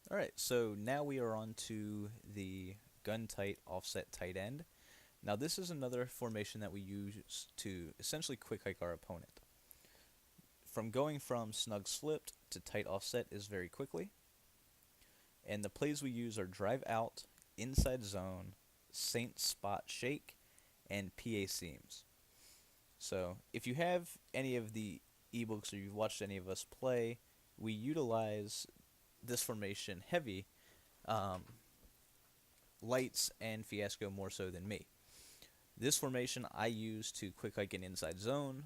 Alright, so now we are on to the gun tight offset tight end. Now this is another formation that we use to essentially quick hike our opponent. Going from snug flipped to tight offset is very quickly, and the plays we use are drive out, inside zone, Saint spot shake, and PA seams. So if you have any of the ebooks or you've watched any of us play, we utilize this formation heavy. Um, Lights and Fiasco more so than me. This formation I use to quick hike an inside zone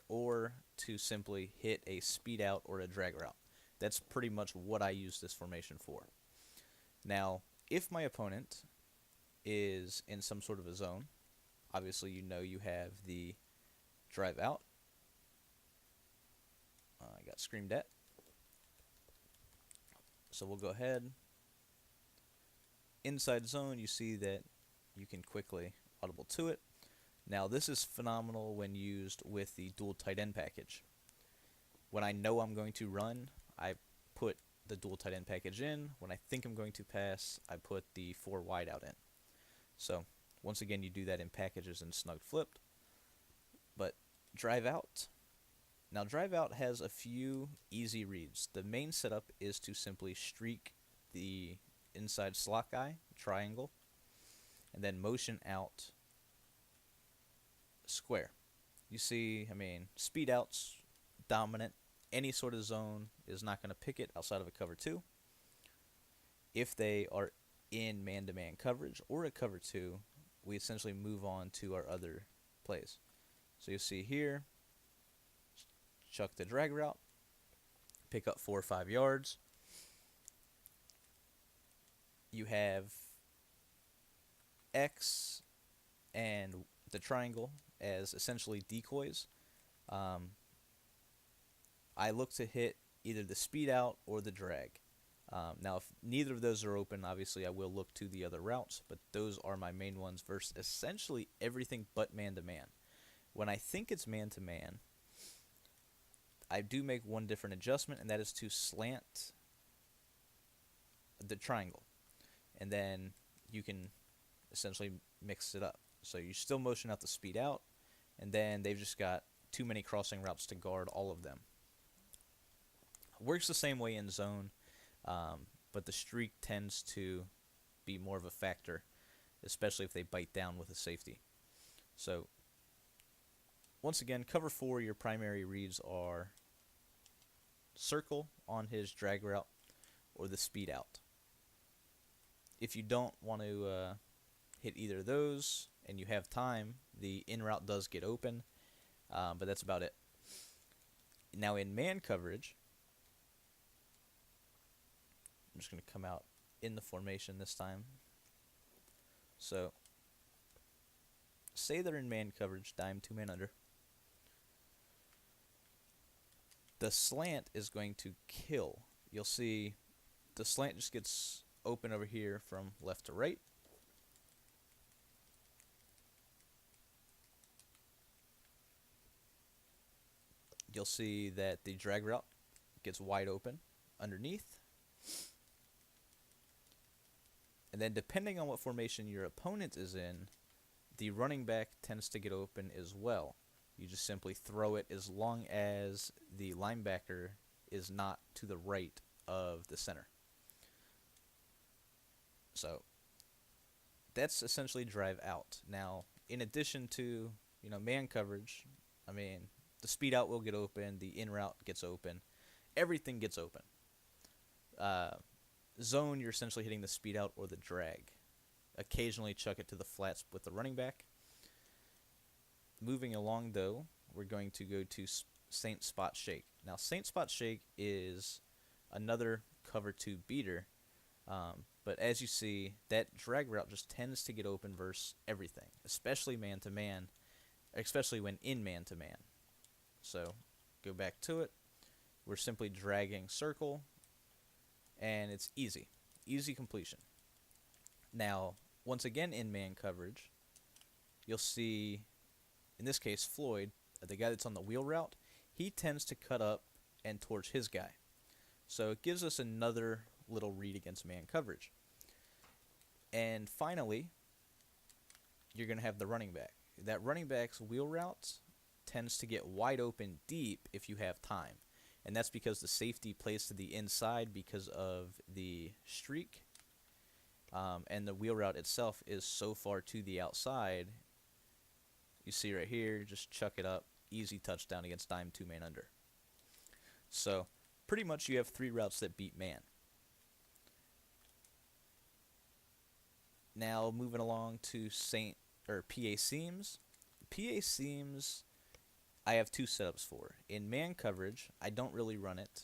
or to simply hit a speed out or a drag route. That's pretty much what I use this formation for. Now, if my opponent is in some sort of a zone, obviously you know you have the drive out. I got screamed at. So we'll go ahead. Inside zone, you see that you can quickly audible to it. Now this is phenomenal when used with the dual tight end package. When I know I'm going to run, I put the dual tight end package in. When I think I'm going to pass, I put the 4 wide out in. So once again, you do that in packages and snug flipped. But drive out. Now drive out has a few easy reads. The main setup is to simply streak the inside slot guy, triangle, and then motion out square. You see, speed outs dominant. Any sort of zone is not going to pick it outside of a cover 2. If they are in man-to-man coverage or a cover 2, we essentially move on to our other plays. So you'll see here, chuck the drag route, pick up 4 or 5 yards. You have X and the triangle as essentially decoys. I look to hit either the speed out or the drag. Now, if neither of those are open, obviously I will look to the other routes, but those are my main ones versus essentially everything but man-to-man. When I think it's man-to-man, I do make one different adjustment, and that is to slant the triangle. And then you can essentially mix it up. So you still motion out the speed out, and then they've just got too many crossing routes to guard all of them. Works the same way in zone, but the streak tends to be more of a factor, especially if they bite down with a safety. So once again, cover 4, your primary reads are circle on his drag route or the speed out. If you don't want to hit either of those and you have time, the in route does get open, but that's about it. Now in man coverage, I'm just going to come out in the formation this time. So say they're in man coverage, dime 2 man under. The slant is going to kill. You'll see the slant just gets open over here from left to right. You'll see that the drag route gets wide open underneath. And then depending on what formation your opponent is in, the running back tends to get open as well. You just simply throw it as long as the linebacker is not to the right of the center. So that's essentially drive out. Now, in addition to, man coverage, the speed out will get open, the in route gets open, everything gets open. Zone, you're essentially hitting the speed out or the drag. Occasionally chuck it to the flats with the running back. Moving along, though, we're going to go to Saint Spot Shake. Now, Saint Spot Shake is another cover 2 beater, but as you see, that drag route just tends to get open versus everything, especially man-to-man, especially when in man-to-man. So, go back to it. We're simply dragging circle, and it's easy. Easy completion. Now, once again in man coverage, you'll see, in this case, Floyd, the guy that's on the wheel route, he tends to cut up and torch his guy. So it gives us another little read against man coverage. And finally, you're going to have the running back. That running back's wheel routes tends to get wide open deep if you have time. And that's because the safety plays to the inside because of the streak. And the wheel route itself is so far to the outside. You see right here, just chuck it up. Easy touchdown against dime 2-man under. So pretty much you have 3 routes that beat man. Now moving along to PA seams. PA seams I have 2 setups for. In man coverage, I don't really run it,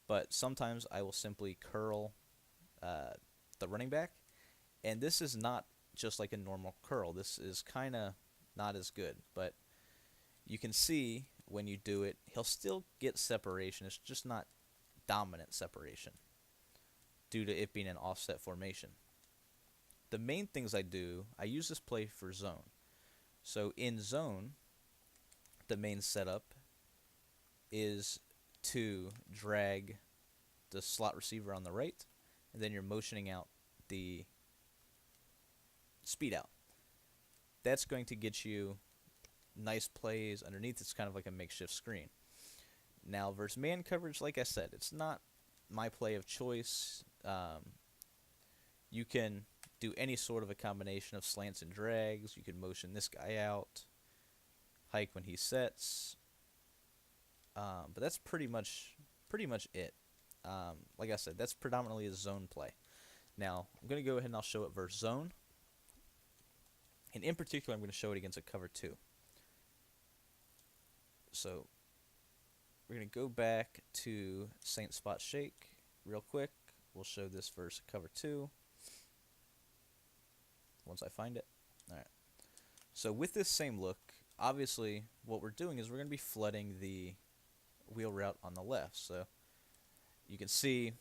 but sometimes I will simply curl the running back, and this is not just like a normal curl. This is kind of not as good, but you can see when you do it, he'll still get separation. It's just not dominant separation due to it being an offset formation. The main things I do, I use this play for zone. So in zone, the main setup is to drag the slot receiver on the right, and then you're motioning out the speed out. That's going to get you nice plays underneath. It's kind of like a makeshift screen. Now versus man coverage, like I said, it's not my play of choice. You can do any sort of a combination of slants and drags. You can motion this guy out, hike when he sets, but that's pretty much it. Like I said, that's predominantly a zone play. Now I'm going to go ahead and I'll show it versus zone, and in particular I'm going to show it against a cover 2. So we're going to go back to Saint Spot Shake real quick. We'll show this versus cover 2 once I find it. Alright. So with this same look, obviously what we're doing is we're going to be flooding the wheel route on the left. So you can see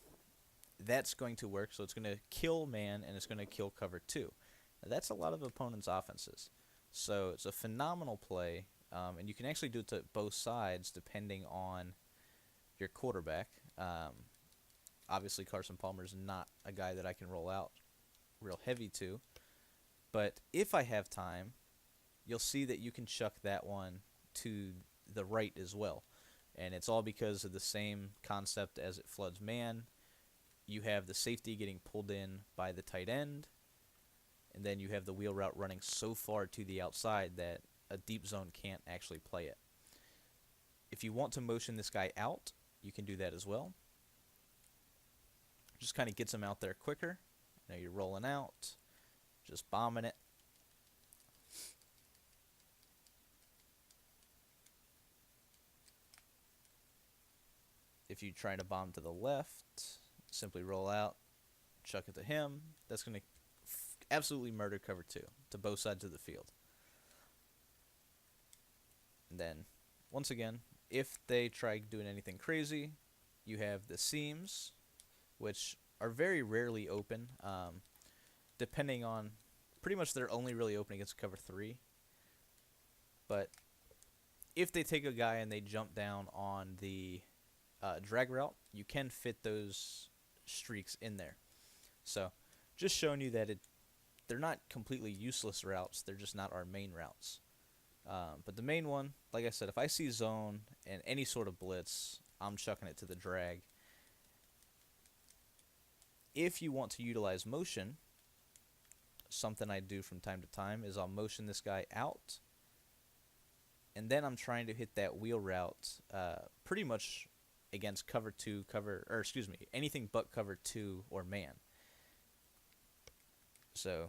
that's going to work. So it's going to kill man and it's going to kill cover 2. Now that's a lot of opponents' offenses. So it's a phenomenal play, and you can actually do it to both sides depending on your quarterback. Obviously Carson Palmer is not a guy that I can roll out real heavy to, but if I have time, you'll see that you can chuck that one to the right as well. And it's all because of the same concept as it floods man. You have the safety getting pulled in by the tight end, and then you have the wheel route running so far to the outside that a deep zone can't actually play it. If you want to motion this guy out, you can do that as well. Just kind of gets him out there quicker. Now you're rolling out, just bombing it. If you try to bomb to the left, simply roll out, chuck it to him. That's going to absolutely murder cover 2 to both sides of the field. And then, once again, if they try doing anything crazy, you have the seams, which are very rarely open. Depending on, pretty much they're only really open against cover 3. But if they take a guy and they jump down on the drag route, you can fit those streaks in there. So just showing you that they're not completely useless routes, they're just not our main routes. But the main one, like I said, if I see zone and any sort of blitz, I'm chucking it to the drag. If you want to utilize motion, something I do from time to time is I'll motion this guy out, and then I'm trying to hit that wheel route pretty much against cover 2, anything but cover 2 or man. So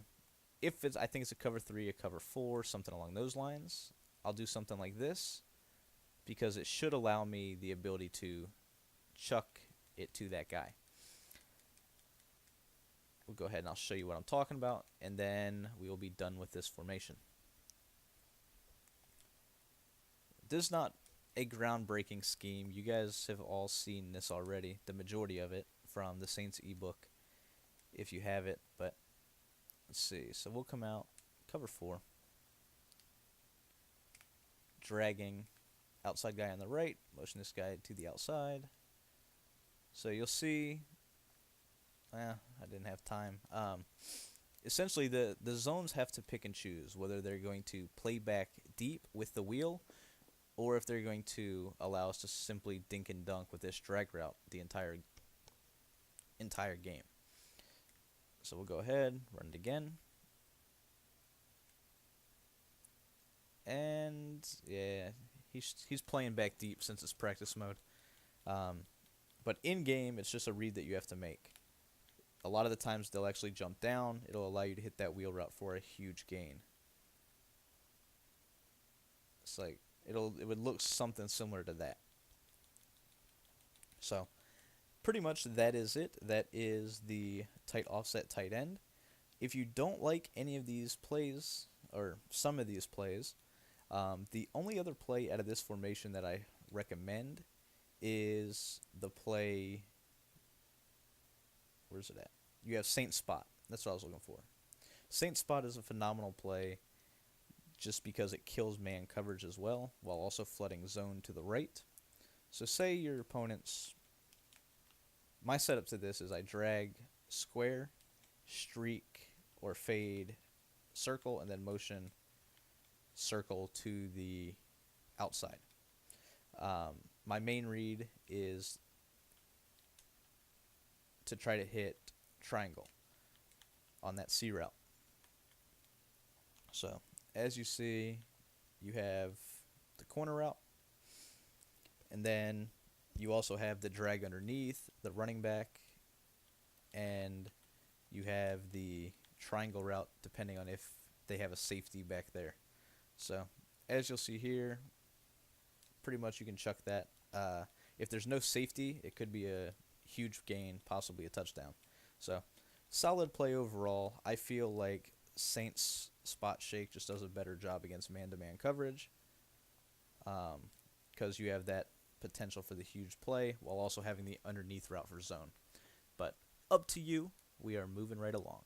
if I think it's a cover 3, a cover 4, something along those lines, I'll do something like this because it should allow me the ability to chuck it to that guy. We'll go ahead and I'll show you what I'm talking about, and then we will be done with this formation. This is not a groundbreaking scheme. You guys have all seen this already, the majority of it, from the Saints ebook, if you have it. But let's see. So we'll come out, cover 4, dragging outside guy on the right, motion this guy to the outside, So you'll see. I didn't have time. Essentially, the zones have to pick and choose whether they're going to play back deep with the wheel, or if they're going to allow us to simply dink and dunk with this drag route the entire game. So we'll go ahead, run it again. And yeah, he's playing back deep since it's practice mode. But in game, it's just a read that you have to make. A lot of the times they'll actually jump down. It'll allow you to hit that wheel route for a huge gain. It's like it would look something similar to that. So pretty much that is it. That is the tight offset tight end. If you don't like any of these plays or some of these plays, the only other play out of this formation that I recommend is the play. Where's it at? You have Saint Spot. That's what I was looking for. Saint Spot is a phenomenal play just because it kills man coverage as well, while also flooding zone to the right. So say your opponent's... My setup to this is I drag square, streak, or fade, circle, and then motion circle to the outside. My main read is to try to hit triangle on that C route. So as you see, you have the corner route, and then you also have the drag underneath, the running back, and you have the triangle route depending on if they have a safety back there. So as you'll see here, pretty much you can chuck that. If there's no safety, it could be a huge gain, possibly a touchdown. So solid play overall. I feel like Saints spot shake just does a better job against man-to-man coverage, because you have that potential for the huge play while also having the underneath route for zone. But up to you. We are moving right along.